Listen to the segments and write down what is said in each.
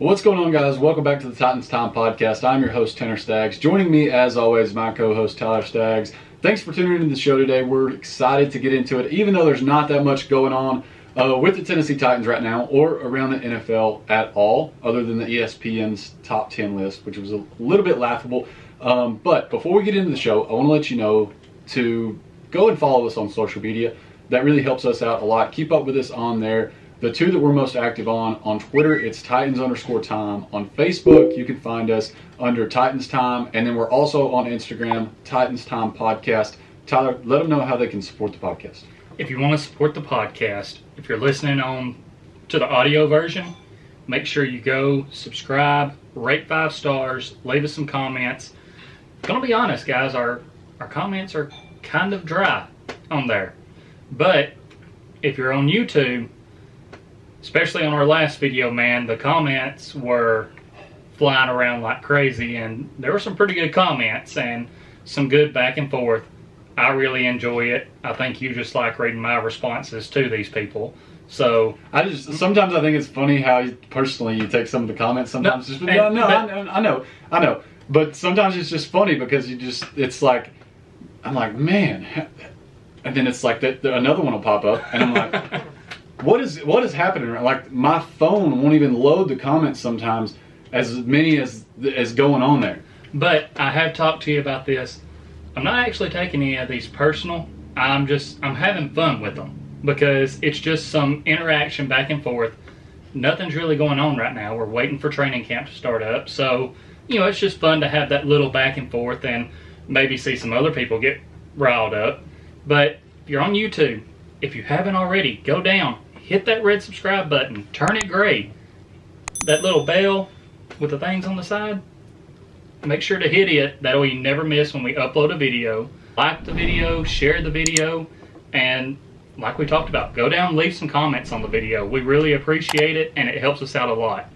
Well, what's going on, guys? Welcome back to the Titans Time Podcast. I'm your host, Tanner Staggs. Joining me, as always, my co-host, Tyler Staggs. Thanks for tuning into the show today. We're excited to get into it, even though there's not that much going on with the Tennessee Titans right now or around the NFL at all, other than the ESPN's top 10 list, which was a little bit laughable. But before we get into the show, I want to let you know to go and follow us on social media. That really helps us out a lot. Keep up with us on there. The two that we're most active on Twitter, it's Titans_time. On Facebook, you can find us under Titans Time. And then we're also on Instagram, Titans Time Podcast. Tyler, let them know how they can support the podcast. If you want to support the podcast, if you're listening on to the audio version, make sure you go subscribe, rate 5 stars, leave us some comments. Gonna be honest, guys, our comments are kind of dry on there. But if you're on YouTube, especially on our last video, man, the comments were flying around like crazy, and there were some pretty good comments and some good back and forth. I really enjoy it. I think you just like reading my responses to these people. So sometimes I think it's funny how you take some of the comments. Sometimes I know, but sometimes it's just funny because it's like, I'm like, man, and then it's like that another one will pop up, and I'm like. What is happening? Like, my phone won't even load the comments sometimes, as many as going on there. But I have talked to you about this. I'm not actually taking any of these personal. I'm having fun with them because it's just some interaction back and forth. Nothing's really going on right now. We're waiting for training camp to start up. So, it's just fun to have that little back and forth and maybe see some other people get riled up. But if you're on YouTube, if you haven't already, go down. Hit that red subscribe button. Turn it gray. That little bell with the things on the side. Make sure to hit it. That way you never miss when we upload a video. Like the video, share the video, and like we talked about, go down and leave some comments on the video. We really appreciate it, and it helps us out a lot.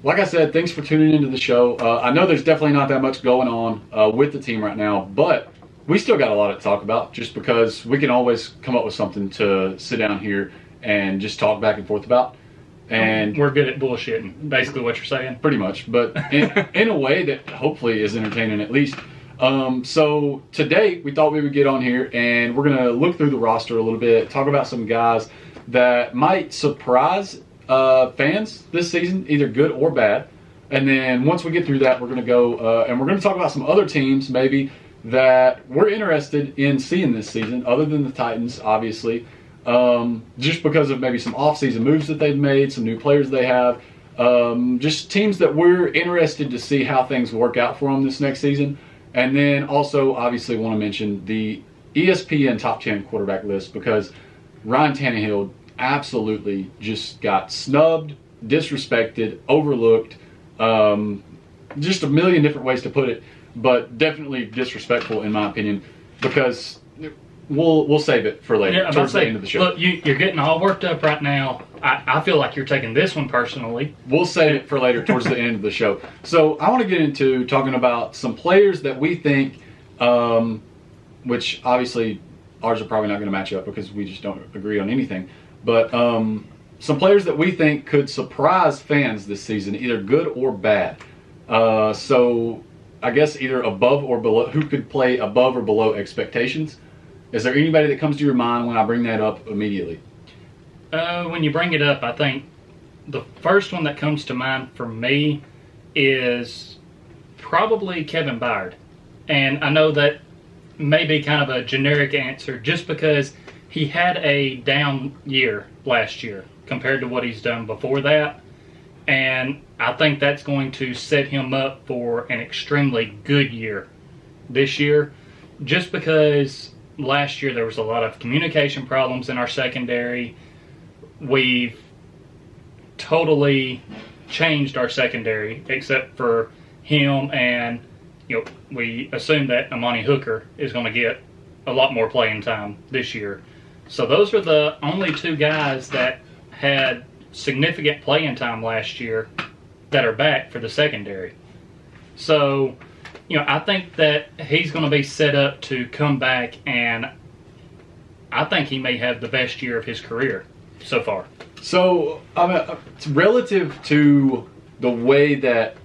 Like I said, thanks for tuning into the show. I know there's definitely not that much going on with the team right now, but we still got a lot to talk about just because we can always come up with something to sit down here and just talk back and forth about. And we're good at bullshitting, basically what you're saying. Pretty much, but in a way that hopefully is entertaining at least. So today we thought we would get on here and we're going to look through the roster a little bit, talk about some guys that might surprise fans this season, either good or bad. And then once we get through that, we're going to go and we're going to talk about some other teams maybe that we're interested in seeing this season, other than the Titans, obviously. Just because of maybe some off-season moves that they've made, some new players they have, just teams that we're interested to see how things work out for them this next season. And then also, obviously, want to mention the ESPN top 10 quarterback list because Ryan Tannehill absolutely just got snubbed, disrespected, overlooked, just a million different ways to put it, but definitely disrespectful in my opinion because we'll save it for later, towards the end of the show. Look, you're getting all worked up right now. I feel like you're taking this one personally. We'll save it for later, towards the end of the show. So I want to get into talking about some players that we think, which obviously ours are probably not going to match up because we just don't agree on anything, but some players that we think could surprise fans this season, either good or bad. So I guess either above or below, who could play above or below expectations. Is there anybody that comes to your mind when I bring that up immediately? When you bring it up, I think the first one that comes to mind for me is probably Kevin Byard. And I know that may be kind of a generic answer just because he had a down year last year compared to what he's done before that. And I think that's going to set him up for an extremely good year this year just because last year there was a lot of communication problems in our secondary. We've totally changed our secondary except for him, and we assume that Amani Hooker is going to get a lot more playing time this year. So those are the only two guys that had significant playing time last year that are back for the secondary. So I think that he's going to be set up to come back, and I think he may have the best year of his career so far. So, relative to the way that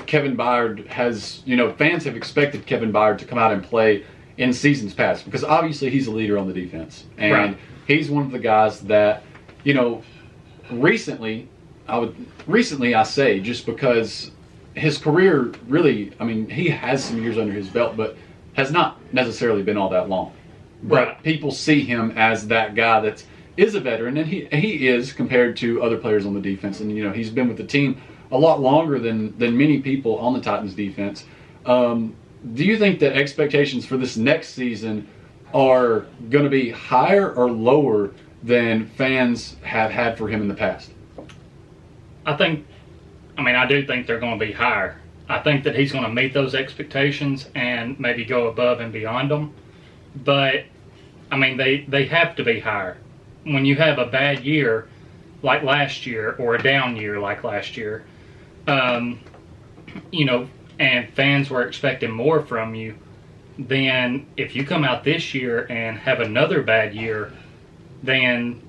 Kevin Byard has, fans have expected Kevin Byard to come out and play in seasons past, because obviously he's a leader on the defense. And right. He's one of the guys that, recently I say, just because his career really, he has some years under his belt, but has not necessarily been all that long. But right. people see him as that guy that is a veteran, and he is compared to other players on the defense. And, he's been with the team a lot longer than many people on the Titans defense. Do you think that expectations for this next season are going to be higher or lower than fans have had for him in the past? I do think they're going to be higher. I think that he's going to meet those expectations and maybe go above and beyond them. But, they have to be higher. When you have a bad year like last year, or a down year like last year, and fans were expecting more from you, then if you come out this year and have another bad year, then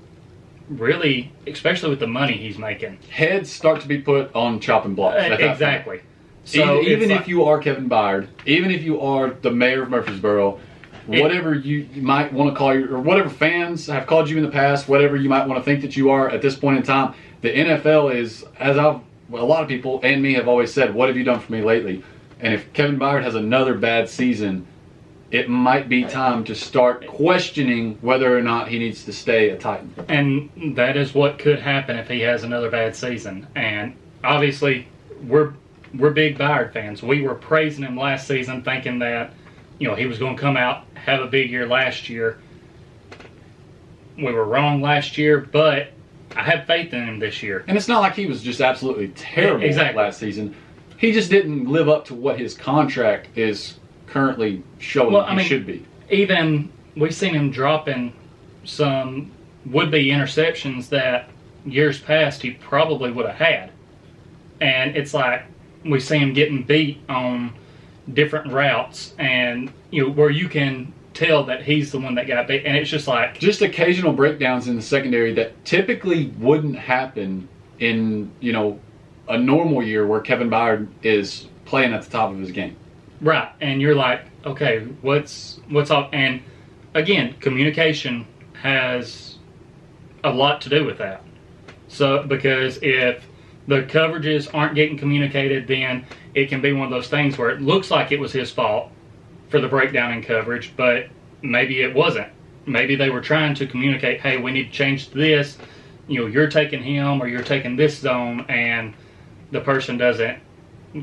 really, especially with the money he's making, heads start to be put on chopping blocks. Exactly. So even if you are Kevin Byard, even if you are the mayor of Murfreesboro, whatever you might want to call or whatever fans have called you in the past, whatever you might want to think that you are at this point in time, the NFL is, as a lot of people and me have always said, what have you done for me lately? And if Kevin Byard has another bad season, it might be time to start questioning whether or not he needs to stay a Titan. And that is what could happen if he has another bad season. And obviously, we're big Byard fans. We were praising him last season, thinking that he was going to come out, have a big year last year. We were wrong last year, but I have faith in him this year. And it's not like he was just absolutely terrible last season. He just didn't live up to what his contract is currently showing he should be. Even we've seen him dropping some would-be interceptions that years past he probably would have had. And it's like we see him getting beat on different routes, and where you can tell that he's the one that got beat. And it's just like occasional breakdowns in the secondary that typically wouldn't happen in a normal year where Kevin Byard is playing at the top of his game. Right, and you're like, okay, what's off? And again, communication has a lot to do with that. So, because if the coverages aren't getting communicated, then it can be one of those things where it looks like it was his fault for the breakdown in coverage, but maybe it wasn't. Maybe they were trying to communicate, hey, we need to change this. You're taking him or you're taking this zone, and the person doesn't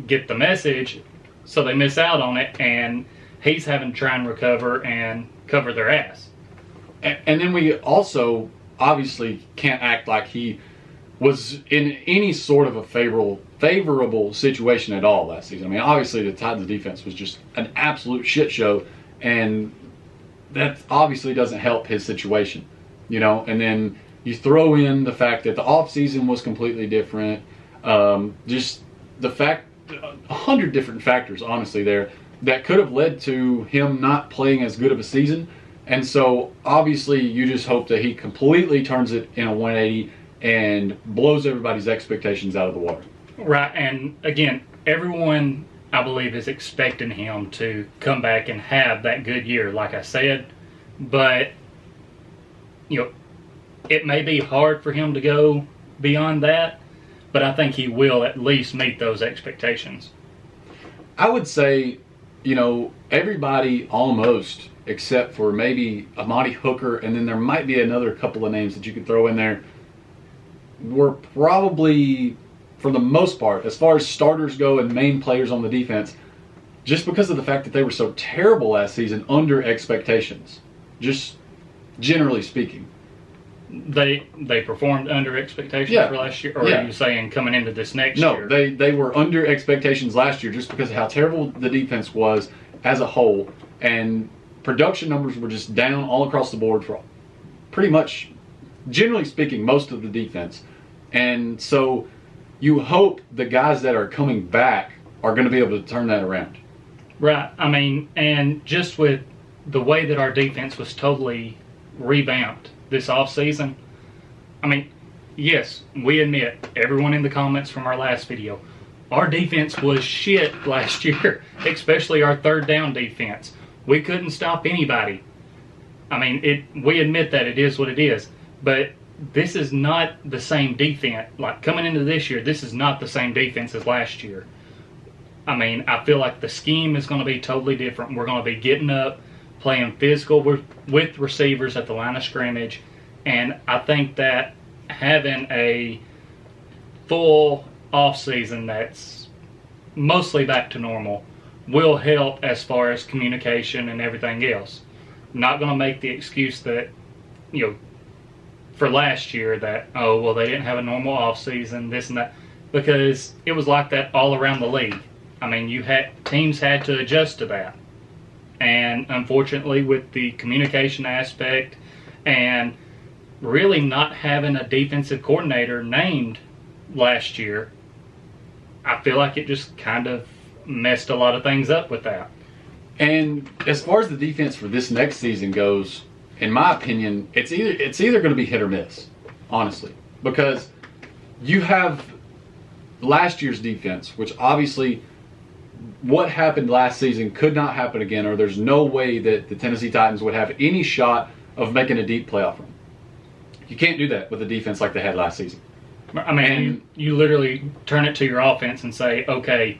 get the message, so they miss out on it, and he's having to try and recover and cover their ass. And then we also obviously can't act like he was in any sort of a favorable situation at all last season. Obviously the Titans defense was just an absolute shit show, and that obviously doesn't help his situation, And then you throw in the fact that the offseason was completely different. Just the fact, 100 different factors, honestly, there that could have led to him not playing as good of a season. And so, obviously, you just hope that he completely turns it in a 180 and blows everybody's expectations out of the water. Right, and again, everyone, I believe, is expecting him to come back and have that good year, like I said. But, it may be hard for him to go beyond that, but I think he will at least meet those expectations. I would say, everybody almost, except for maybe Amadi Hooker, and then there might be another couple of names that you could throw in there, were probably, for the most part, as far as starters go and main players on the defense, just because of the fact that they were so terrible last season, under expectations. Just generally speaking. They performed under expectations for last year? Or are you saying coming into this next year? No, they were under expectations last year just because of how terrible the defense was as a whole. And production numbers were just down all across the board for pretty much, generally speaking, most of the defense. And so you hope the guys that are coming back are going to be able to turn that around. Right. And just with the way that our defense was totally revamped this offseason, yes, we admit, everyone in the comments from our last video, our defense was shit last year, especially our third down defense. We couldn't stop anybody. I mean, we admit that it is what it is, but this is not the same defense. Like, coming into this year, this is not the same defense as last year. I mean, I feel like the scheme is going to be totally different. We're going to be getting up, playing physical with receivers at the line of scrimmage, and I think that having a full offseason that's mostly back to normal will help as far as communication and everything else. Not going to make the excuse that, for last year that, oh, well, they didn't have a normal offseason, this and that, because it was like that all around the league. I mean, teams had to adjust to that. And unfortunately, with the communication aspect and really not having a defensive coordinator named last year, I feel like it just kind of messed a lot of things up with that. And as far as the defense for this next season goes, in my opinion, it's either going to be hit or miss, honestly, because you have last year's defense, which obviously what happened last season could not happen again, or there's no way that the Tennessee Titans would have any shot of making a deep playoff run. You can't do that with a defense like they had last season. I mean, you literally turn it to your offense and say, okay,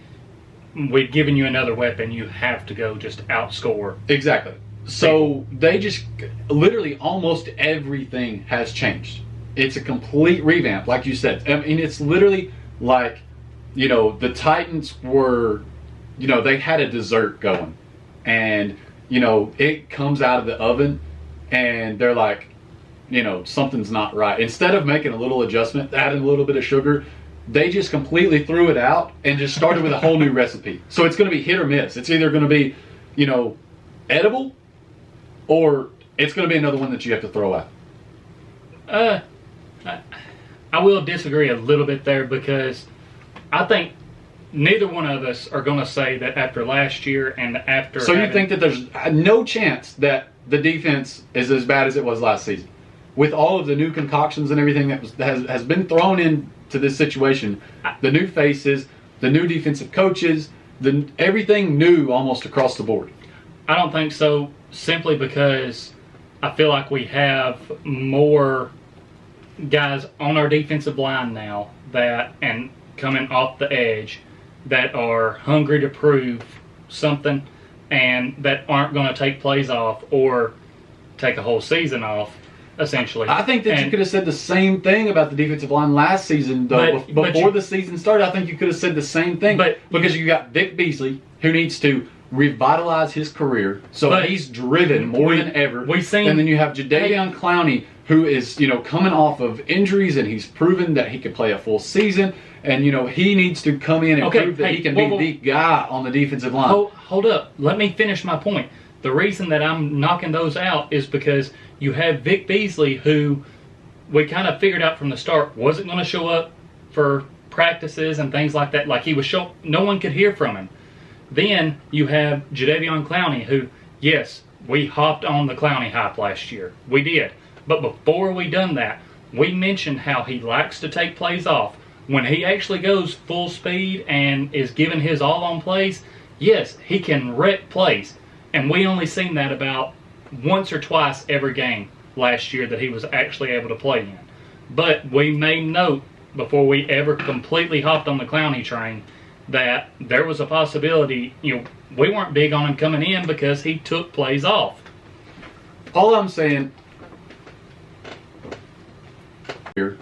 we've given you another weapon. You have to go just outscore. Exactly. So they just literally almost everything has changed. It's a complete revamp, like you said. I mean, it's literally like, the Titans were, they had a dessert going. And, it comes out of the oven and they're like, something's not right. Instead of making a little adjustment, adding a little bit of sugar, they just completely threw it out and just started with a whole new recipe. So it's going to be hit or miss. It's either going to be, edible, or it's going to be another one that you have to throw out. I will disagree a little bit there, because I think neither one of us are going to say that after last year and after... So you think that there's no chance that the defense is as bad as it was last season? With all of the new concoctions and everything that has been thrown into this situation, the new faces, the new defensive coaches, everything new almost across the board. I don't think so, simply because I feel like we have more guys on our defensive line now and coming off the edge that are hungry to prove something and that aren't going to take plays off or take a whole season off. Essentially, I think that you could have said the same thing about the defensive line last season, though. Before the season started, I think you could have said the same thing. Because you got Vic Beasley, who needs to revitalize his career, so he's driven more than ever. And then you have Judaion Clowney, who is coming off of injuries, and he's proven that he could play a full season. And he needs to come in and prove that he can be the guy on the defensive line. Hold up, let me finish my point. The reason that I'm knocking those out is because you have Vic Beasley, who we kind of figured out from the start wasn't going to show up for practices and things like that. Like, no one could hear from him. Then you have Javion Clowney, who, yes, we hopped on the Clowney hype last year. We did. But before we done that, we mentioned how he likes to take plays off. When he actually goes full speed and is giving his all on plays, yes, he can wreck plays. And we only seen that about once or twice every game last year that he was actually able to play in. But we made note before we ever completely hopped on the Clowney train that there was a possibility, we weren't big on him coming in because he took plays off. All I'm saying,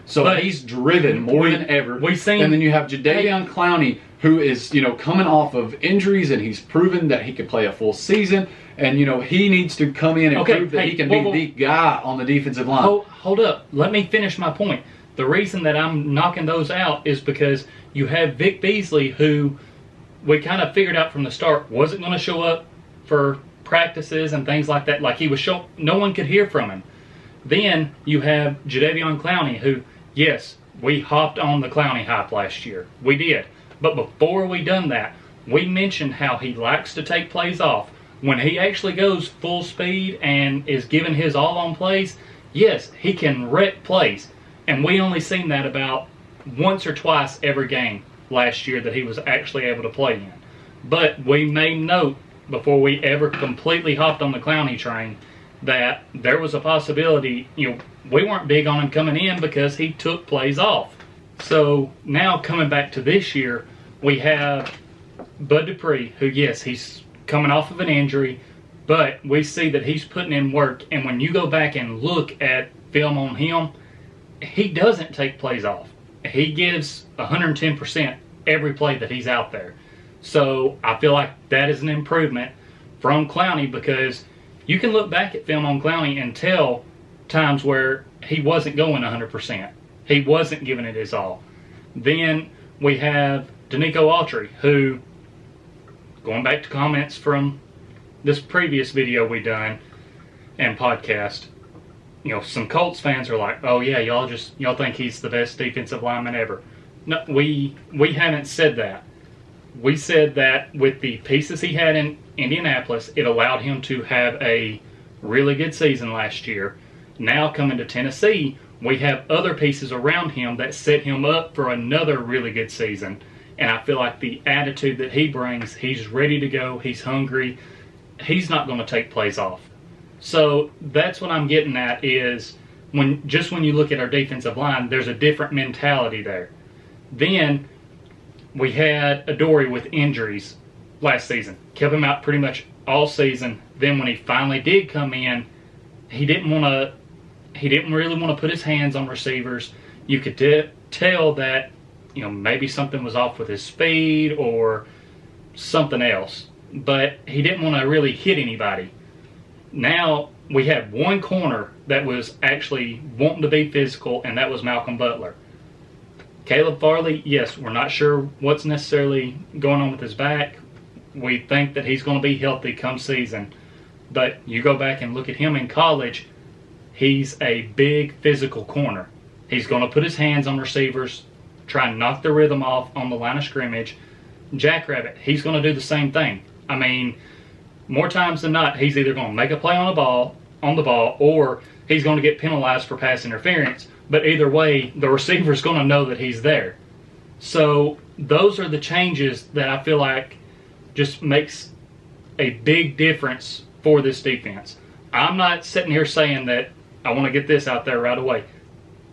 so he's driven more than ever. And then you have Judaion Clowney, who is coming off of injuries, and he's proven that he could play a full season. And he needs to come in and prove that he can be the guy on the defensive line. Hold up, let me finish my point. The reason that I'm knocking those out is because you have Vic Beasley, who we kind of figured out from the start wasn't going to show up for practices and things like that. Like, no one could hear from him. Then you have Judaion Clowney, who, yes, we hopped on the Clowney hype last year. We did. But before we done that, we mentioned how he likes to take plays off. When he actually goes full speed and is giving his all on plays, yes, he can wreck plays. And we only seen that about once or twice every game last year that he was actually able to play in. But we made note before we ever completely hopped on the Clowney train that there was a possibility, we weren't big on him coming in because he took plays off. So now coming back to this year, we have Bud Dupree, who, yes, he's coming off of an injury, but we see that he's putting in work. And when you go back and look at film on him, he doesn't take plays off. He gives 110% every play that he's out there. So I feel like that is an improvement from Clowney, because you can look back at film on Clowney and tell times where he wasn't going 100%. He wasn't giving it his all. Then we have Danico Autry, who, going back to comments from this previous video we done and podcast, some Colts fans are like, "Oh yeah, y'all think he's the best defensive lineman ever." No, we haven't said that. We said that with the pieces he had in Indianapolis, it allowed him to have a really good season last year. Now coming to Tennessee, we have other pieces around him that set him up for another really good season. And I feel like the attitude that he brings, he's ready to go, he's hungry, he's not going to take plays off. So that's what I'm getting at, is when you look at our defensive line, there's a different mentality there. Then we had Adoree with injuries last season. Kept him out pretty much all season. Then when he finally did come in, he didn't really want to put his hands on receivers. You could tell that, maybe something was off with his speed or something else. But he didn't want to really hit anybody. Now we have one corner that was actually wanting to be physical, and that was Malcolm Butler. Caleb Farley, yes, we're not sure what's necessarily going on with his back. We think that he's going to be healthy come season. But you go back and look at him in college, he's a big physical corner. He's going to put his hands on receivers, try and knock the rhythm off on the line of scrimmage. Jackrabbit, he's going to do the same thing. I mean, more times than not, he's either going to make a play on the ball, or he's going to get penalized for pass interference. But either way, the receiver's going to know that he's there. So those are the changes that I feel like just makes a big difference for this defense. I'm not sitting here saying that I want to get this out there right away.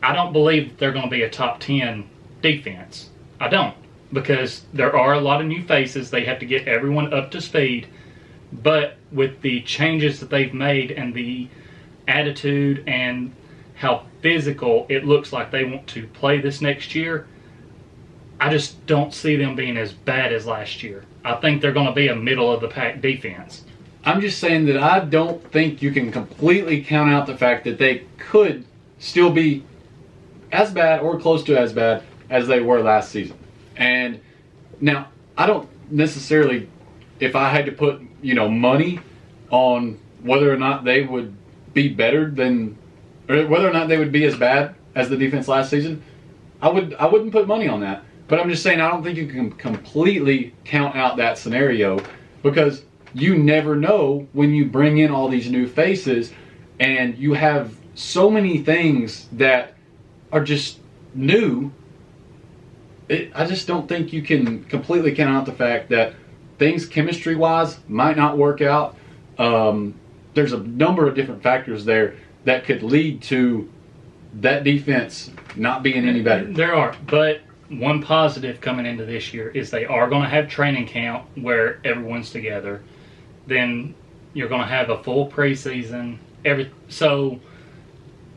I don't believe they're going to be a top 10 defense. I don't. Because there are a lot of new faces. They have to get everyone up to speed. But with the changes that they've made and the attitude and how physical it looks like they want to play this next year, I just don't see them being as bad as last year. I think they're going to be a middle-of-the-pack defense. I'm just saying that I don't think you can completely count out the fact that they could still be as bad or close to as bad as they were last season. And now, I don't necessarily, if I had to put, money on whether or not they would be better than, or whether or not they would be as bad as the defense last season, I wouldn't put money on that. But I'm just saying I don't think you can completely count out that scenario, because you never know when you bring in all these new faces and you have so many things that are just new. I just don't think you can completely count out the fact that things chemistry-wise might not work out. There's a number of different factors there that could lead to that defense not being any better. There are, but one positive coming into this year is they are going to have training camp where everyone's together. Then you're going to have a full preseason. So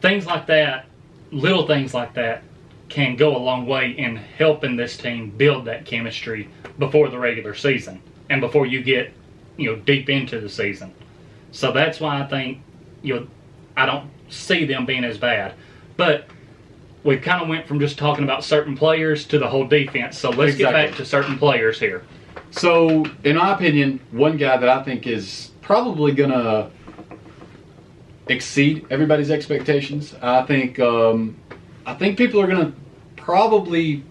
things like that, little things like that, can go a long way in helping this team build that chemistry before the regular season and before you get, deep into the season. So that's why I think, I don't see them being as bad. But we kind of went from just talking about certain players to the whole defense. So let's get back to certain players here. So, in my opinion, one guy that I think is probably going to exceed everybody's expectations, I think people are going to probably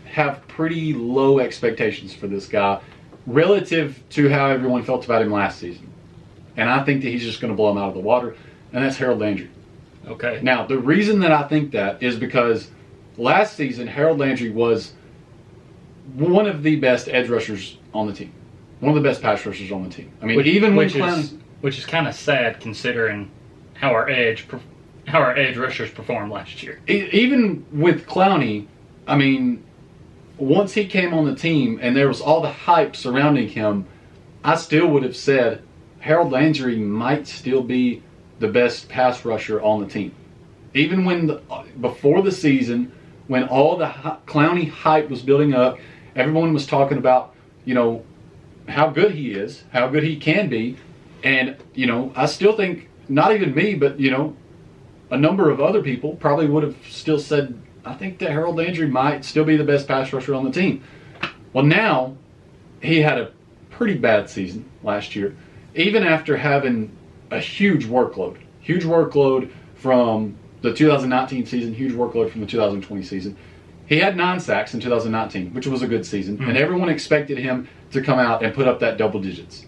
have pretty low expectations for this guy relative to how everyone felt about him last season. And I think that he's just going to blow him out of the water, and that's Harold Landry. Okay. Now, the reason that I think that is because last season, Harold Landry was one of the best edge rushers on the team. One of the best pass rushers on the team. I mean, even when Clowney... Which is kind of sad considering how our edge rushers performed last year. Even with Clowney, I mean, once he came on the team and there was all the hype surrounding him, I still would have said Harold Landry might still be the best pass rusher on the team. Even when before the season, when all the Clowney hype was building up, everyone was talking about, how good he is, how good he can be. And, I still think, not even me, but, a number of other people probably would have still said, I think that Harold Landry might still be the best pass rusher on the team. Well, now, he had a pretty bad season last year, even after having a huge workload from the 2019 season, huge workload from the 2020 season. He had 9 sacks in 2019, which was a good season, and everyone expected him to come out and put up that double digits.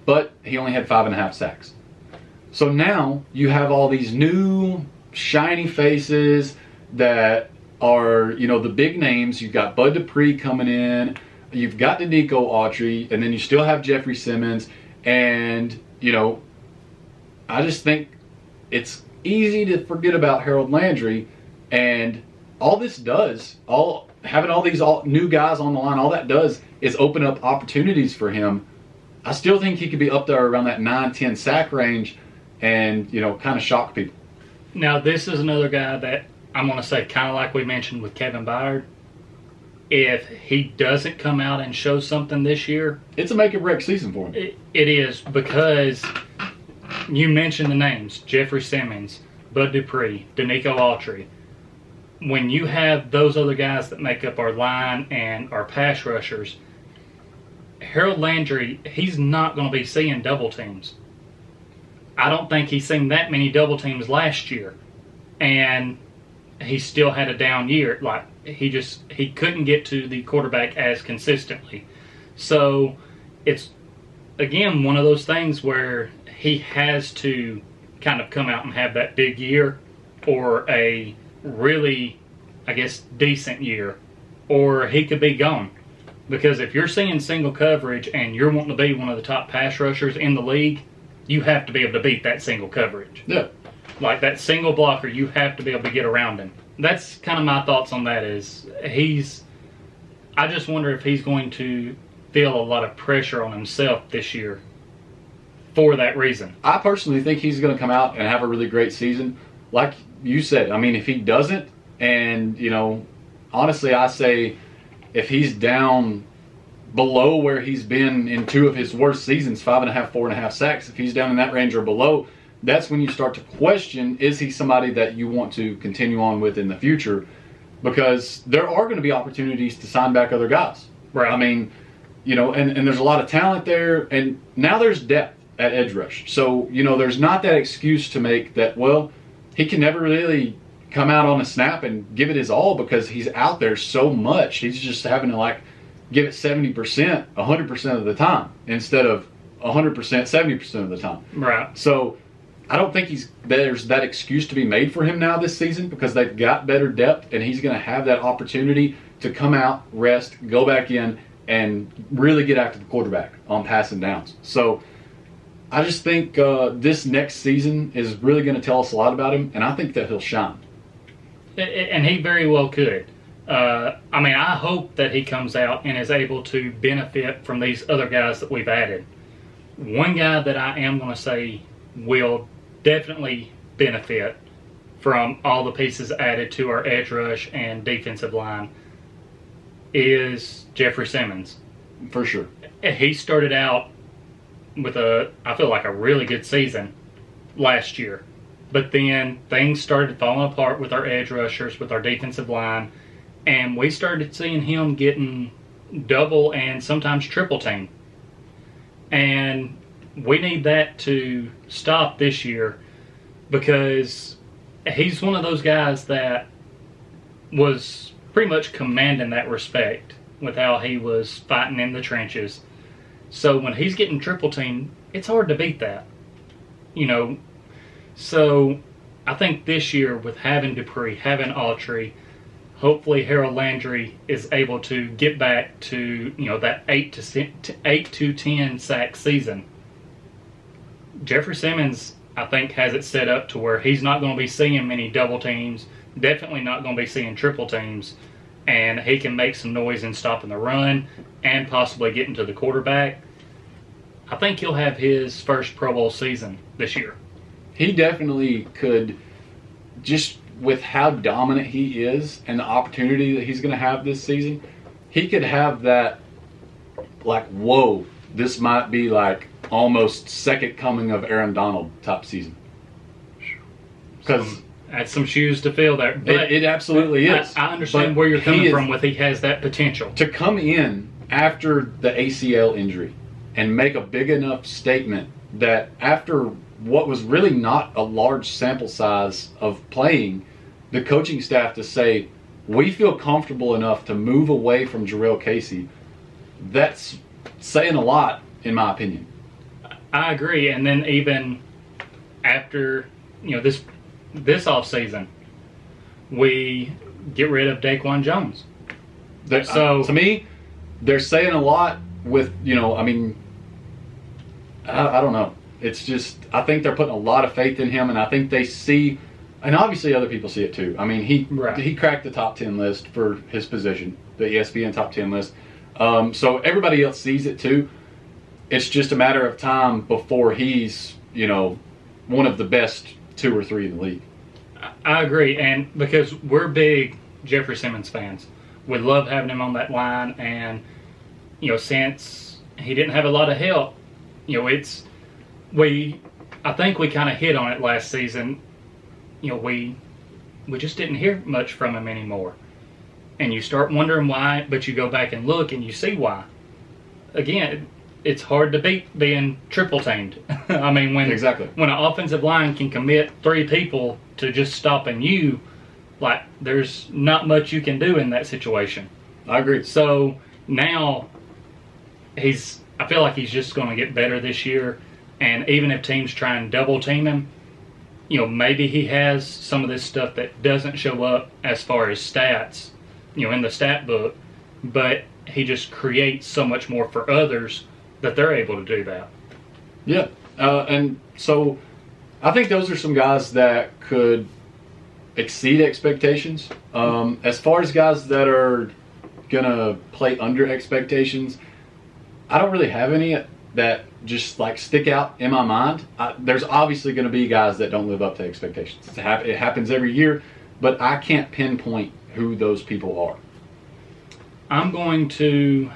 But he only had 5.5 sacks. So now you have all these new shiny faces that are, the big names. You've got Bud Dupree coming in. You've got Danico Autry, and then you still have Jeffrey Simmons. And, I just think it's easy to forget about Harold Landry. And all this does, having all these new guys on the line, all that does is open up opportunities for him. I still think he could be up there around that 9-10 sack range and, kind of shock people. Now, this is another guy that I'm going to say, kind of like we mentioned with Kevin Byard, if he doesn't come out and show something this year... It's a make-or-break season for him. It is, because you mentioned the names, Jeffrey Simmons, Bud Dupree, Danico Autry. When you have those other guys that make up our line and our pass rushers... Harold Landry, he's not going to be seeing double teams. I don't think he's seen that many double teams last year. And he still had a down year. Like, he couldn't get to the quarterback as consistently. So, it's, again, one of those things where he has to kind of come out and have that big year, or a really, decent year, or he could be gone. Because if you're seeing single coverage and you're wanting to be one of the top pass rushers in the league, you have to be able to beat that single coverage. Yeah. Like that single blocker, you have to be able to get around him. That's kind of my thoughts on that. I just wonder if he's going to feel a lot of pressure on himself this year for that reason. I personally think he's going to come out and have a really great season. Like you said, I mean, if he doesn't, and, honestly, I say... if he's down below where he's been in 2 of his worst seasons, 5.5, 4.5 sacks, if he's down in that range or below, that's when you start to question, is he somebody that you want to continue on with in the future? Because there are going to be opportunities to sign back other guys. Right. I mean, and there's a lot of talent there, and now there's depth at edge rush. So, there's not that excuse to make that, well, he can never really come out on a snap and give it his all because he's out there so much. He's just having to give it 70%, 100% of the time instead of 100%, 70% of the time. Right. So I don't think there's that excuse to be made for him now this season because they've got better depth and he's going to have that opportunity to come out, rest, go back in, and really get after the quarterback on passing downs. So I just think this next season is really going to tell us a lot about him, and I think that he'll shine. And he very well could. I hope that he comes out and is able to benefit from these other guys that we've added. One guy that I am going to say will definitely benefit from all the pieces added to our edge rush and defensive line is Jeffrey Simmons. For sure. He started out with I feel like a really good season last year. But then things started falling apart with our edge rushers, with our defensive line, and we started seeing him getting double and sometimes triple team. And we need that to stop this year because he's one of those guys that was pretty much commanding that respect with how he was fighting in the trenches. So when he's getting triple team, it's hard to beat that. So I think this year with having Dupree, having Autry, hopefully Harold Landry is able to get back to that 8 to 10 sack season. Jeffrey Simmons, I think, has it set up to where he's not going to be seeing many double teams, definitely not going to be seeing triple teams, and he can make some noise in stopping the run and possibly getting to the quarterback. I think he'll have his first Pro Bowl season this year. He definitely could, just with how dominant he is and the opportunity that he's going to have this season, he could have that, like, whoa, this might be like almost second coming of Aaron Donald type season. Because that's some shoes to fill there. But it absolutely is. I understand where you're coming from with he has that potential. To come in after the ACL injury and make a big enough statement that after what was really not a large sample size of playing, the coaching staff to say, we feel comfortable enough to move away from Jarrell Casey, that's saying a lot, in my opinion. I agree. And then even after this offseason, we get rid of Daquan Jones. So to me, they're saying a lot with, I don't know. It's just, I think they're putting a lot of faith in him, and I think they see, and obviously other people see it too. I mean, he cracked the top 10 list for his position, the ESPN top 10 list. So everybody else sees it too. It's just a matter of time before he's, one of the best 2 or 3 in the league. I agree, and because we're big Jeffrey Simmons fans, we love having him on that line, and since he didn't have a lot of help, I think we kind of hit on it last season. We just didn't hear much from him anymore, and you start wondering why, but you go back and look and you see why. Again, it's hard to beat being triple teamed. I mean, when an offensive line can commit 3 people to just stopping you, like, there's not much you can do in that situation. I agree. So now I feel like he's just going to get better this year, and even if teams try and double team him, maybe he has some of this stuff that doesn't show up as far as stats, in the stat book, but he just creates so much more for others that they're able to do that. Yeah, and so I think those are some guys that could exceed expectations. As far as guys that are going to play under expectations, I don't really have any that just like stick out in my mind. There's obviously going to be guys that don't live up to expectations. It happens every year, but I can't pinpoint who those people are. I'm going to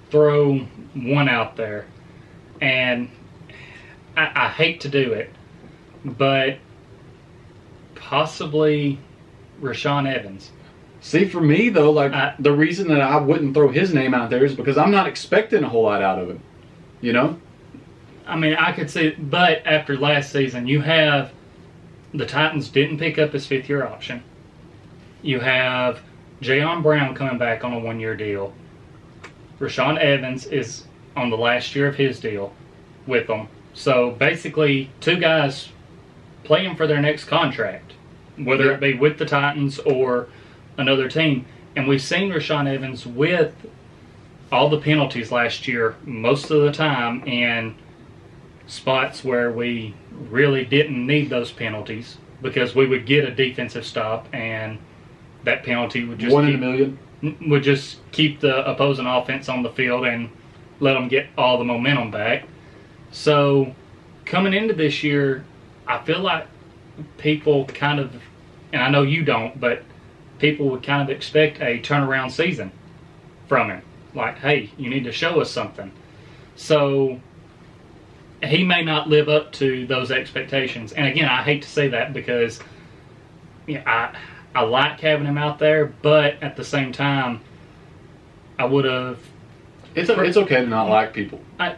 throw one out there, and I hate to do it, but possibly Rashaan Evans. See, for me, though, the reason that I wouldn't throw his name out there is because I'm not expecting a whole lot out of him. I mean, I could see, but after last season, you have the Titans didn't pick up his 5th-year option. You have Jayon Brown coming back on a 1-year deal. Rashaan Evans is on the last year of his deal with them. So basically, 2 guys playing for their next contract, whether it be with the Titans or another team. And we've seen Rashaan Evans with all the penalties last year, most of the time in spots where we really didn't need those penalties, because we would get a defensive stop and that penalty would just 1 in a million. Would just keep the opposing offense on the field and let them get all the momentum back. So coming into this year, I feel like people kind of, and I know you don't, but people would kind of expect a turnaround season from him. Like, hey, you need to show us something. So he may not live up to those expectations. And again, I hate to say that because I like having him out there, but at the same time, I would have. It's okay to not like people. I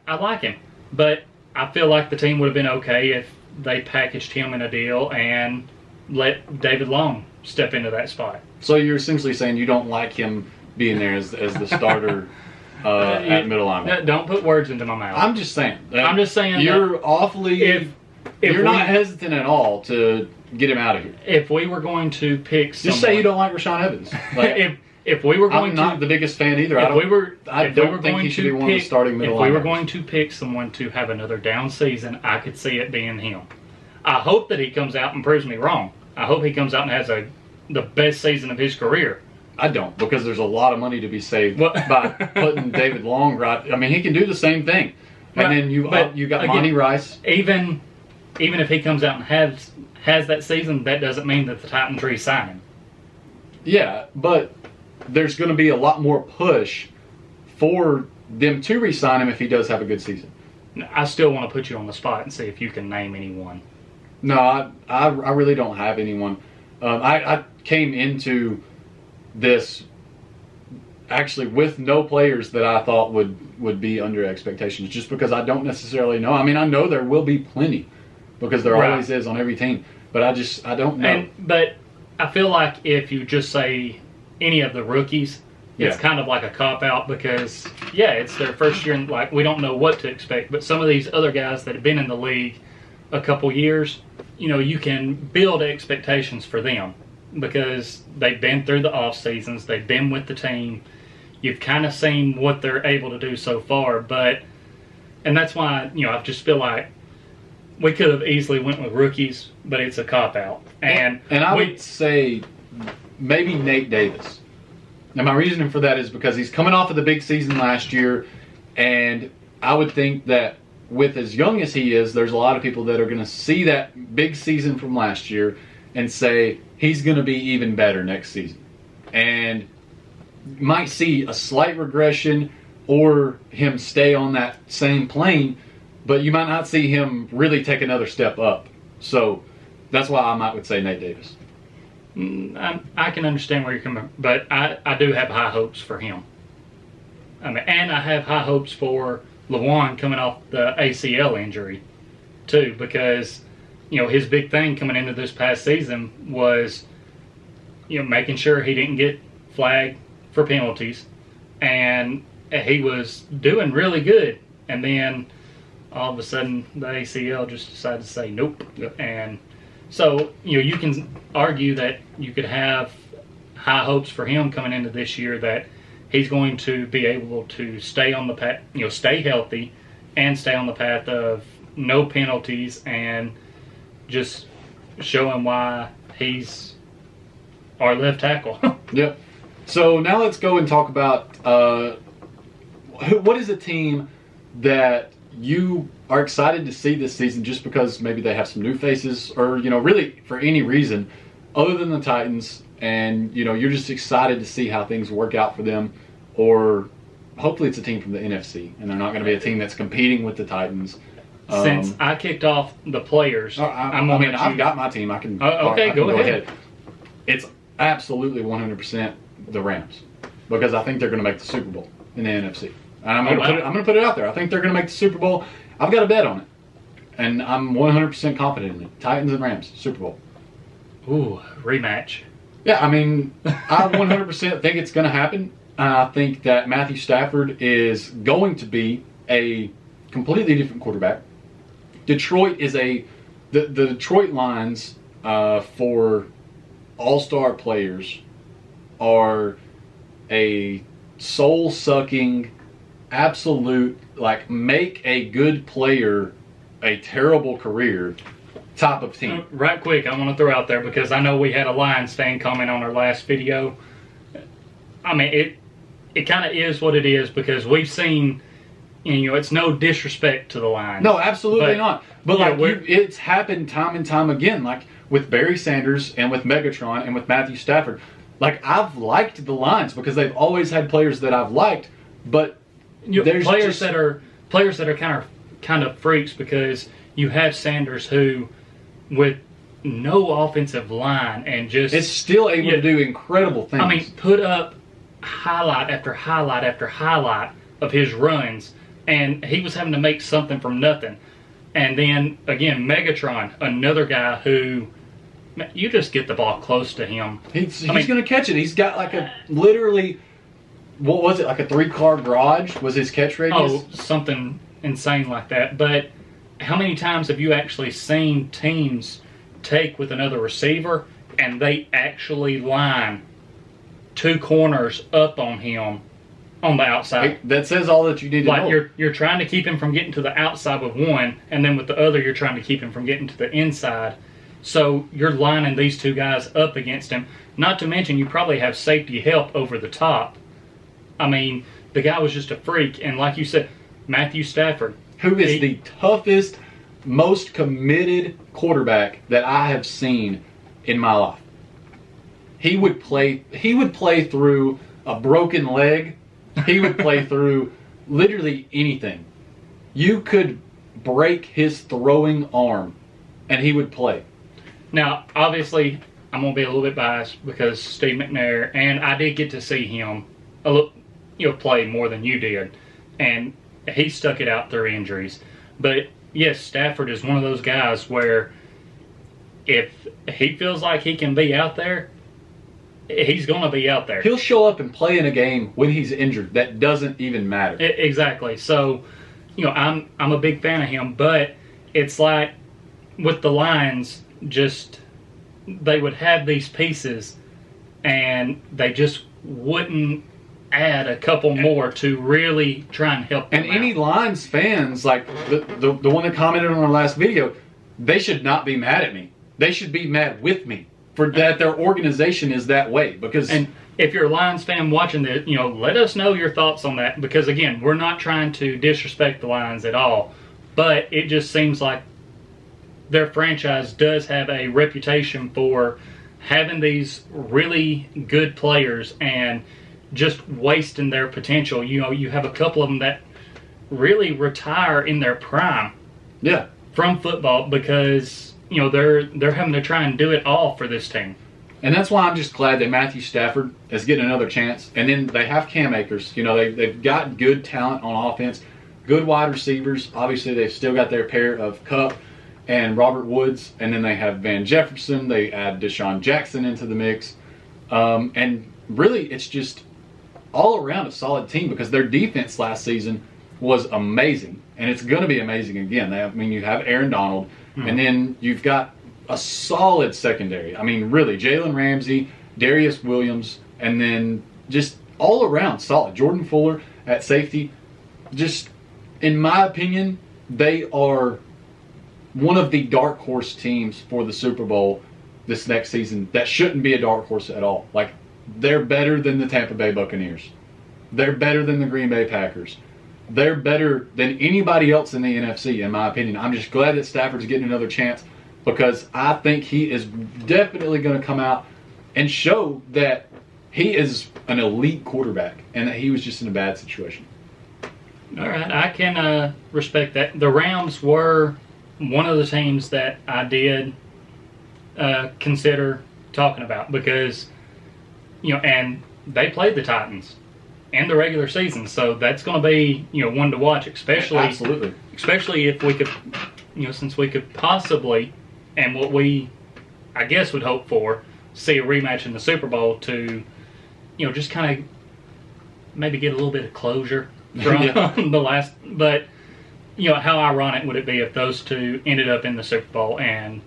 like him, but I feel like the team would have been okay if they packaged him in a deal and let David Long step into that spot. So you're essentially saying you don't like him being there as the starter at middle linebacker. Don't put words into my mouth. I'm just saying. I'm just saying you're awfully. If you're not hesitant at all to get him out of here. If we were going to pick someone, Just say you don't like Rashaan Evans. Like, if we were going I'm not the biggest fan either. I don't think he should be one of the starting middle linebackers. If we were going to pick someone to have another down season, I could see it being him. I hope that he comes out and proves me wrong. I hope he comes out and has the best season of his career. I don't, because there's a lot of money to be saved by putting David Long right. I mean, he can do the same thing. And then you got Monty Rice. Even if he comes out and has that season, that doesn't mean that the Titans re-sign him. Yeah, but there's going to be a lot more push for them to re-sign him if he does have a good season. I still want to put you on the spot and see if you can name anyone. No, I really don't have anyone. I came into this actually with no players that I thought would be under expectations, just because I don't necessarily know. I mean, I know there will be plenty, because there always is on every team, but I don't know. But I feel like if you just say any of the rookies, it's kind of like a cop-out, because, it's their first year, and like, we don't know what to expect. But some of these other guys that have been in the league a couple years, you can build expectations for them because they've been through the off seasons, they've been with the team, you've kind of seen what they're able to do so far. And that's why, I just feel like we could have easily went with rookies, but it's a cop-out. And I would say maybe Nate Davis. And my reasoning for that is because he's coming off of the big season last year, and I would think that with as young as he is, there's a lot of people that are going to see that big season from last year and say he's going to be even better next season. And might see a slight regression or him stay on that same plane, but you might not see him really take another step up. So that's why I would say Nate Davis. I can understand where you're coming from, but I do have high hopes for him. And I have high hopes for Lewan coming off the ACL injury, too, because, his big thing coming into this past season was, making sure he didn't get flagged for penalties, and he was doing really good. And then all of a sudden the ACL just decided to say nope. Yep. And so, you can argue that you could have high hopes for him coming into this year that he's going to be able to stay on the path, stay healthy and stay on the path of no penalties, and just show him why he's our left tackle. Yep. So now let's go and talk about what is a team that you are excited to see this season, just because maybe they have some new faces, or really for any reason other than the Titans, and you're just excited to see how things work out for them. Or hopefully it's a team from the NFC, and they're not going to be a team that's competing with the Titans. Since I kicked off the players, I've got my team. I can. Okay, go ahead. It's absolutely 100% the Rams, because I think they're going to make the Super Bowl in the NFC. And I'm going to put it out there. I think they're going to make the Super Bowl. I've got a bet on it, and I'm 100% confident in it. Titans and Rams, Super Bowl. Ooh, rematch. Yeah, I 100% think it's going to happen. I think that Matthew Stafford is going to be a completely different quarterback. Detroit is the Detroit lines for all-star players are a soul-sucking, absolute, make a good player a terrible career type of team. Right quick, I want to throw out there, because I know we had a Lions fan comment on our last video. It kind of is what it is, because we've seen, it's no disrespect to the Lions. No, absolutely not. But it's happened time and time again, like with Barry Sanders and with Megatron and with Matthew Stafford. I've liked the Lions because they've always had players that I've liked, but there's players that are kind of freaks, because you have Sanders who, with no offensive line, and just is still able to do incredible things. Put up highlight after highlight after highlight of his runs, and he was having to make something from nothing. And then again, Megatron, another guy who, you just get the ball close to him, he's going to catch it. He's got literally, what was it, a 3-car garage was his catch radius? Oh, something insane like that. But how many times have you actually seen teams take with another receiver, and they actually line 2 corners up on him on the outside. That says all that you need to know. Like you're trying to keep him from getting to the outside with one, and then with the other you're trying to keep him from getting to the inside. So you're lining these 2 guys up against him. Not to mention you probably have safety help over the top. I mean, the guy was just a freak. And like you said, Matthew Stafford. Who is the toughest, most committed quarterback that I have seen in my life. He would play through a broken leg. He would play through literally anything. You could break his throwing arm and he would play. Now, obviously, I'm going to be a little bit biased because Steve McNair, and I did get to see him play more than you did, and he stuck it out through injuries. But yes, Stafford is one of those guys where if he feels like he can be out there, he's going to be out there. He'll show up and play in a game when he's injured. That doesn't even matter. Exactly. So, I'm a big fan of him, but it's like with the Lions, just they would have these pieces and they just wouldn't add a couple more to really try and help them And any Lions fans, like the one that commented on our last video, they should not be mad at me. They should be mad with me for that their organization is that way. Because and if you're a Lions fan watching this, let us know your thoughts on that. Because again, we're not trying to disrespect the Lions at all, but it just seems like their franchise does have a reputation for having these really good players and just wasting their potential. You have a couple of them that really retire in their prime. Yeah. From football because they're having to try and do it all for this team. And that's why I'm just glad that Matthew Stafford is getting another chance. And then they have Cam Akers. They've got good talent on offense, good wide receivers. Obviously, they've still got their pair of Kupp and Robert Woods. And then they have Van Jefferson. They add Deshaun Jackson into the mix. And really, it's just all around a solid team because their defense last season was amazing. And it's going to be amazing again. You have Aaron Donald. And then you've got a solid secondary. Really, Jalen Ramsey, Darius Williams, and then just all around solid. Jordan Fuller at safety. Just, in my opinion, they are one of the dark horse teams for the Super Bowl this next season that shouldn't be a dark horse at all. Like, they're better than the Tampa Bay Buccaneers. They're better than the Green Bay Packers. They're better than anybody else in the NFC, in my opinion. I'm just glad that Stafford's getting another chance because I think he is definitely going to come out and show that he is an elite quarterback and that he was just in a bad situation. All right, I can respect that. The Rams were one of the teams that I did consider talking about because, and they played the Titans in the regular season, so that's going to be one to watch, especially if we could, since we could possibly, and what we I guess would hope for, see a rematch in the Super Bowl to just kind of maybe get a little bit of closure from the last. But how ironic would it be if those two ended up in the Super Bowl? And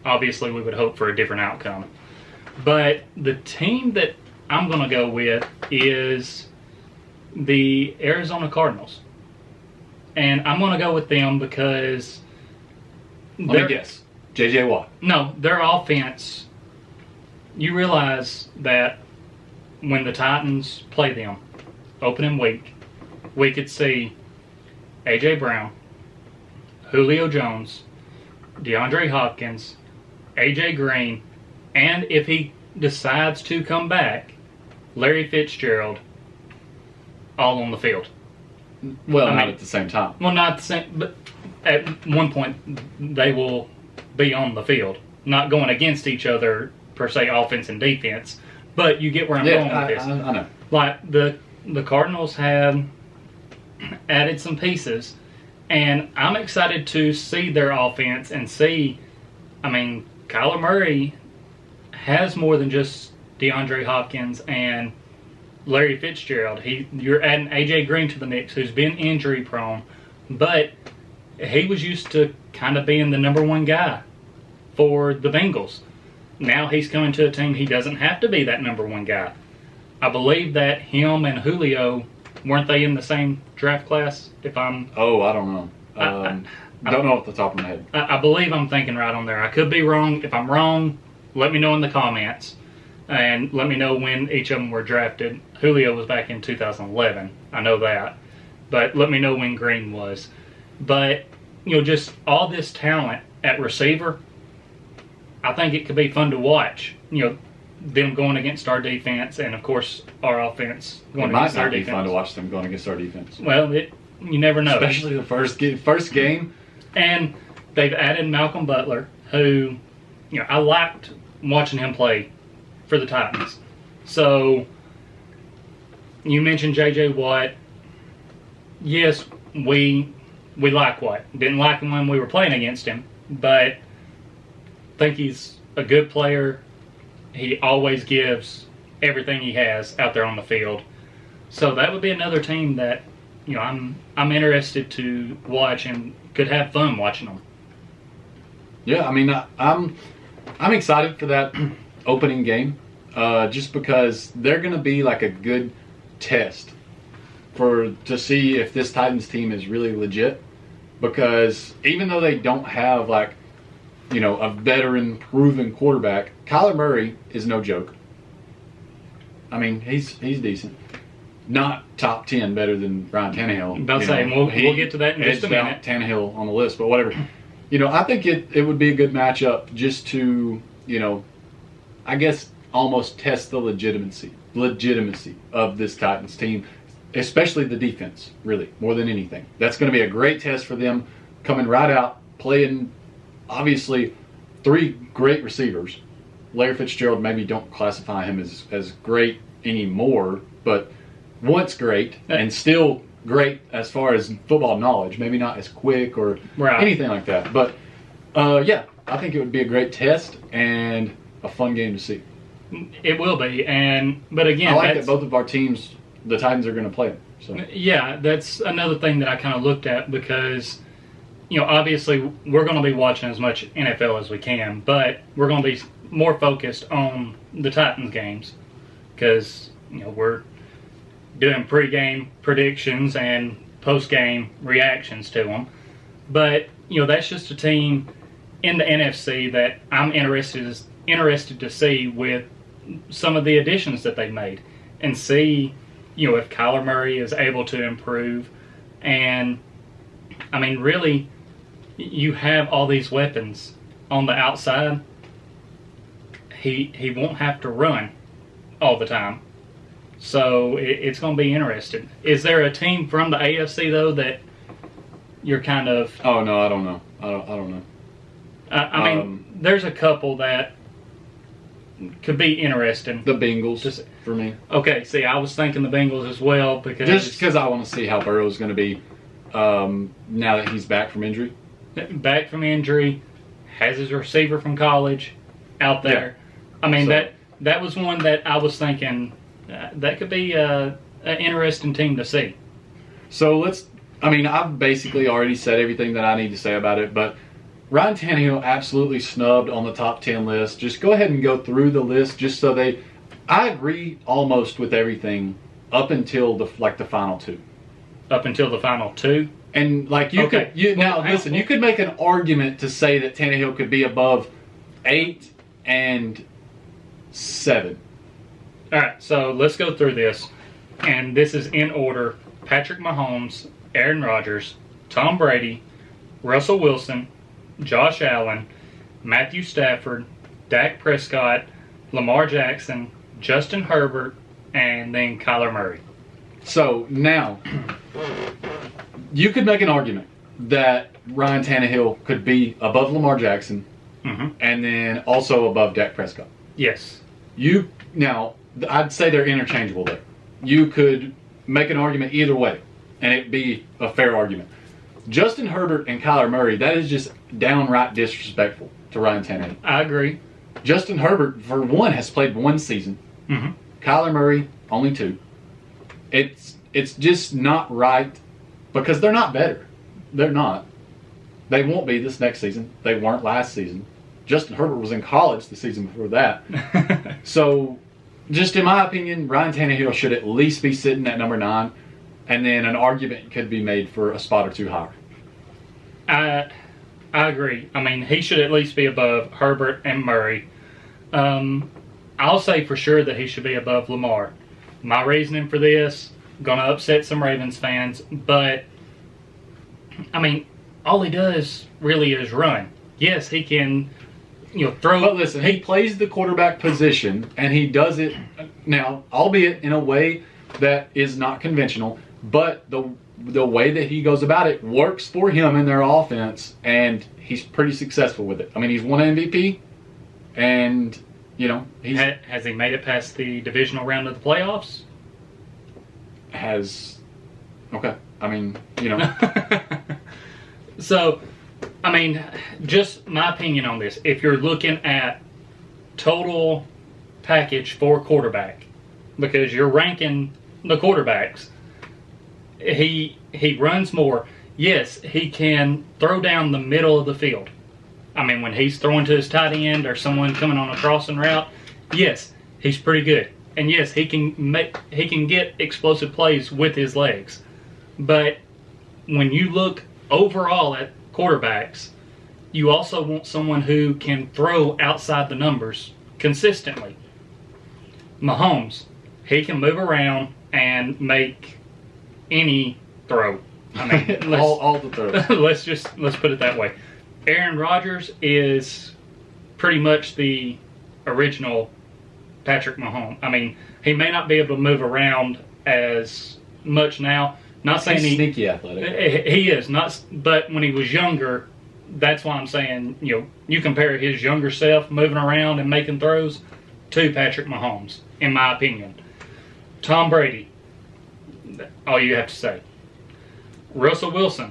obviously we would hope for a different outcome. But the team that I'm going to go with is the Arizona Cardinals. And I'm going to go with them because... Let me guess. J.J. Watt. No, their offense... You realize that when the Titans play them, opening week, we could see A.J. Brown, Julio Jones, DeAndre Hopkins, A.J. Green, and if he decides to come back, Larry Fitzgerald, all on the field. Well, not at the same time. Well, not the same, but at one point they will be on the field, not going against each other per se, offense and defense. But you get where I'm going with this. I know. Like the Cardinals have added some pieces, and I'm excited to see their offense and see. Kyler Murray has more than just DeAndre Hopkins and Larry Fitzgerald. You're adding A.J. Green to the mix, who's been injury prone, but he was used to kind of being the number one guy for the Bengals. Now he's coming to a team he doesn't have to be that number one guy. I believe that him and Julio, weren't they in the same draft class? If I'm... Oh, I don't know. Don't know off the top of my head. I believe I'm thinking right on there. I could be wrong. If I'm wrong, let me know in the comments. And let me know when each of them were drafted. Julio was back in 2011. I know that. But let me know when Green was. But, just all this talent at receiver, I think it could be fun to watch. Them going against our defense, and of course our offense going against our defense. It might not be fun to watch them going against our defense. Well, you never know. Especially the first game. And they've added Malcolm Butler, who, I liked watching him play for the Titans. So, you mentioned J.J. Watt. Yes, we like Watt. Didn't like him when we were playing against him, but think he's a good player. He always gives everything he has out there on the field. So that would be another team that, I'm interested to watch and could have fun watching them. Yeah, I mean, I'm excited for that opening game, just because they're going to be like a good test to see if this Titans team is really legit. Because even though they don't have a veteran, proven quarterback, Kyler Murray is no joke. I mean, he's decent. Not top 10 better than Ryan Tannehill. About saying, we'll get to that in just a minute. Tannehill on the list, but whatever. I think it would be a good matchup just to, I guess almost test the legitimacy of this Titans team, especially the defense, really, more than anything. That's going to be a great test for them coming right out, playing, obviously, 3 great receivers. Larry Fitzgerald, maybe don't classify him as great anymore, but once great and still great as far as football knowledge. Maybe not as quick or anything like that. But, yeah, I think it would be a great test and a fun game to see. It will be. But again, I like that both of our teams, the Titans, are going to play them. So. Yeah, that's another thing that I kind of looked at because, obviously we're going to be watching as much NFL as we can, but we're going to be more focused on the Titans games because, we're doing pregame predictions and postgame reactions to them. But, that's just a team in the NFC that I'm interested to see with some of the additions that they've made and see, if Kyler Murray is able to improve. And, I mean, really, you have all these weapons on the outside. He won't have to run all the time. So it's going to be interesting. Is there a team from the AFC, though, that you're kind of... Oh, no, I don't know. I don't know. I mean, there's a couple that could be interesting. The Bengals, for me. Okay, see, I was thinking the Bengals as well. Just because I want to see how Burrow's going to be now that he's back from injury. Back from injury, has his receiver from college out there. Yeah. I mean, that was one that I was thinking that could be an interesting team to see. So I've basically already said everything that I need to say about it, but Ryan Tannehill absolutely snubbed on the top 10 list. Just go ahead and go through the list just so I agree almost with everything up until the final 2. Up until the final 2? And you could make an argument to say that Tannehill could be above 8 and 7. All right, so let's go through this. And this is in order: Patrick Mahomes, Aaron Rodgers, Tom Brady, Russell Wilson, Josh Allen, Matthew Stafford, Dak Prescott, Lamar Jackson, Justin Herbert, and then Kyler Murray. So now, you could make an argument that Ryan Tannehill could be above Lamar Jackson and then also above Dak Prescott. Yes. Now, I'd say they're interchangeable there. You could make an argument either way, and it'd be a fair argument. Justin Herbert and Kyler Murray, that is just downright disrespectful to Ryan Tannehill. I agree. Justin Herbert, for one, has played 1 season. Kyler Murray, only 2. It's just not right because they're not better. They're not. They won't be this next season. They weren't last season. Justin Herbert was in college the season before that. So, just in my opinion, Ryan Tannehill should at least be sitting at number 9, and then an argument could be made for a spot or two higher. I agree. I mean, he should at least be above Herbert and Murray. I'll say for sure that he should be above Lamar. My reasoning for this, going to upset some Ravens fans, but, I mean, all he does really is run. Yes, he can, throw. But listen, he plays the quarterback position, and he does it now, albeit in a way that is not conventional, but the way that he goes about it works for him in their offense, and he's pretty successful with it. I mean, he's won MVP, and, Has he made it past the divisional round of the playoffs? Okay. I mean, So, I mean, just my opinion on this. If you're looking at total package for quarterback, because you're ranking the quarterbacks, he runs more. Yes, he can throw down the middle of the field. I mean, when he's throwing to his tight end or someone coming on a crossing route, yes, he's pretty good. And yes, he can get explosive plays with his legs. But when you look overall at quarterbacks, you also want someone who can throw outside the numbers consistently. Mahomes, he can move around and make any throw. I mean, all the throws. let's put it that way. Aaron Rodgers is pretty much the original Patrick Mahomes. I mean, he may not be able to move around as much now. Not saying he's sneaky athletic. He is not, but when he was younger, that's why I'm saying you compare his younger self moving around and making throws to Patrick Mahomes, in my opinion. Tom Brady, all you have to say. Russell Wilson,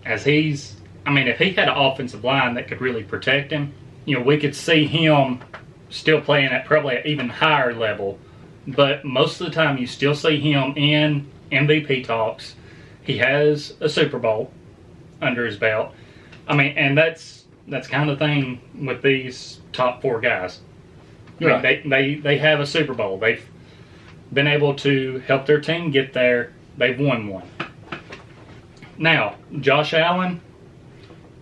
if he had an offensive line that could really protect him, we could see him still playing at probably an even higher level. But most of the time, you still see him in MVP talks. He has a Super Bowl under his belt. I mean, and that's kind of the thing with these top 4 guys. Right. They have a Super Bowl. They've been able to help their team get there. They've won one. Now, Josh Allen,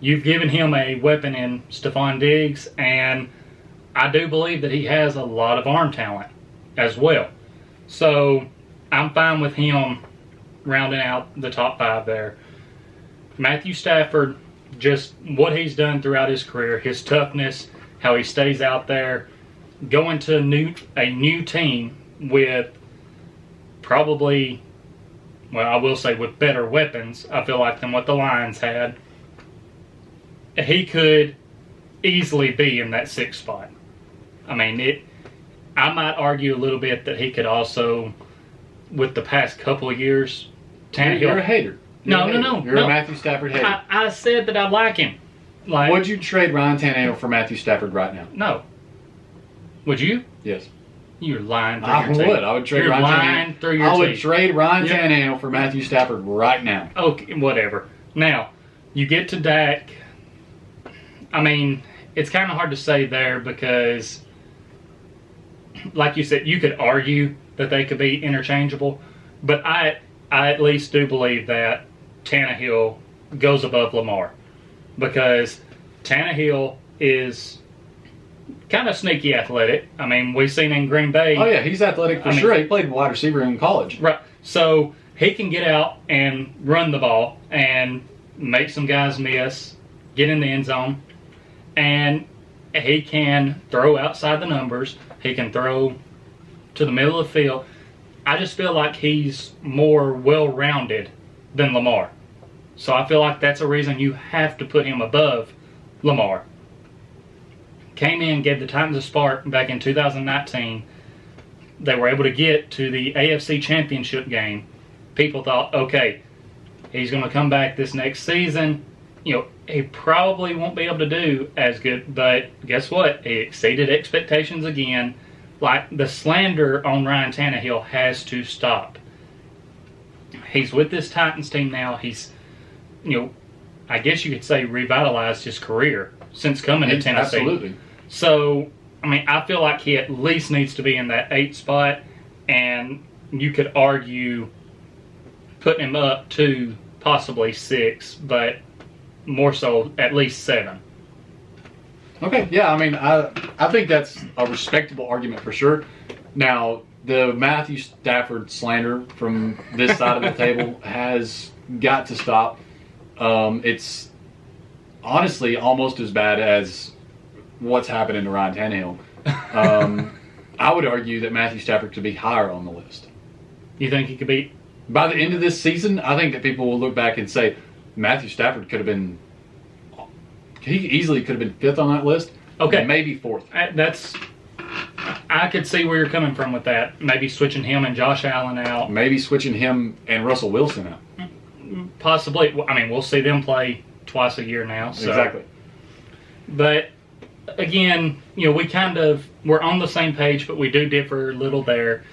you've given him a weapon in Stephon Diggs, and I do believe that he has a lot of arm talent as well. So I'm fine with him rounding out the top 5 there. Matthew Stafford, just what he's done throughout his career, his toughness, how he stays out there, going to a new team with probably, I will say with better weapons, I feel like, than what the Lions had. He could easily be in that 6th spot. I mean, I might argue a little bit that he could also, with the past couple of years, Tannehill. You're a hater. No. You're a Matthew Stafford hater. I said that I like him. Would you trade Ryan Tannehill for Matthew Stafford right now? No. Would you? Yes. You're lying through I your teeth. would. I would trade You're Ryan lying Tannehill. through your I would teeth. trade Ryan Tannehill for Matthew Stafford right now. Okay, whatever. Now, you get to Dak. I mean, it's kind of hard to say there because, like you said, you could argue that they could be interchangeable, but I at least do believe that Tannehill goes above Lamar because Tannehill is kind of sneaky athletic. I mean, we've seen in Green Bay. Oh, yeah, he's athletic for sure. He played wide receiver in college. Right. So he can get out and run the ball and make some guys miss, get in the end zone, and he can throw outside the numbers. He can throw to the middle of the field. I just feel like he's more well-rounded than Lamar. So I feel like that's a reason you have to put him above Lamar. Came in, gave the Titans a spark back in 2019. They were able to get to the AFC Championship game. People thought, okay, he's going to come back this next season. He probably won't be able to do as good, but guess what? He exceeded expectations again. Like, the slander on Ryan Tannehill has to stop. He's with this Titans team now. He's, I guess you could say revitalized his career. since coming to Tennessee. Absolutely. So, I mean, I feel like he at least needs to be in that 8 spot, and you could argue putting him up to possibly 6, but more so at least 7. Okay, yeah, I mean, I think that's a respectable argument for sure. Now, the Matthew Stafford slander from this side of the table has got to stop. It's honestly almost as bad as what's happening to Ryan Tannehill. I would argue that Matthew Stafford could be higher on the list. You think he could be? By the end of this season, I think that people will look back and say Matthew Stafford could have been. He easily could have been 5th on that list. Okay, maybe 4th. I could see where you're coming from with that. Maybe switching him and Josh Allen out. Maybe switching him and Russell Wilson out. Possibly. I mean, we'll see them play twice a year now. So. Exactly. But again, we're on the same page, but we do differ a little there.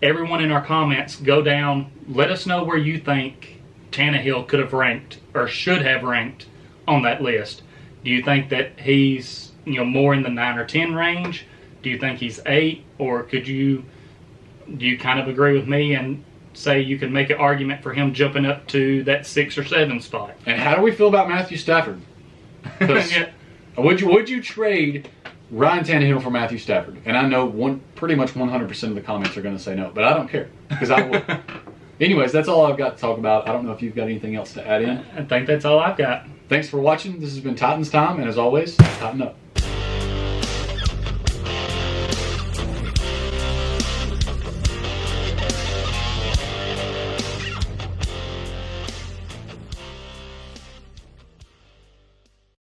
Everyone in our comments, go down. Let us know where you think Tannehill could have ranked or should have ranked on that list. Do you think that he's more in the 9 or 10 range? Do you think he's 8, or do you kind of agree with me and say you can make an argument for him jumping up to that 6 or 7 spot? And how do we feel about Matthew Stafford? Yeah. Would you trade Ryan Tannehill for Matthew Stafford? And I know pretty much 100% of the comments are going to say no, but I don't care because I would. Anyways, that's all I've got to talk about. I don't know if you've got anything else to add in. I think that's all I've got. Thanks for watching. This has been Titans Time, and as always, tighten up.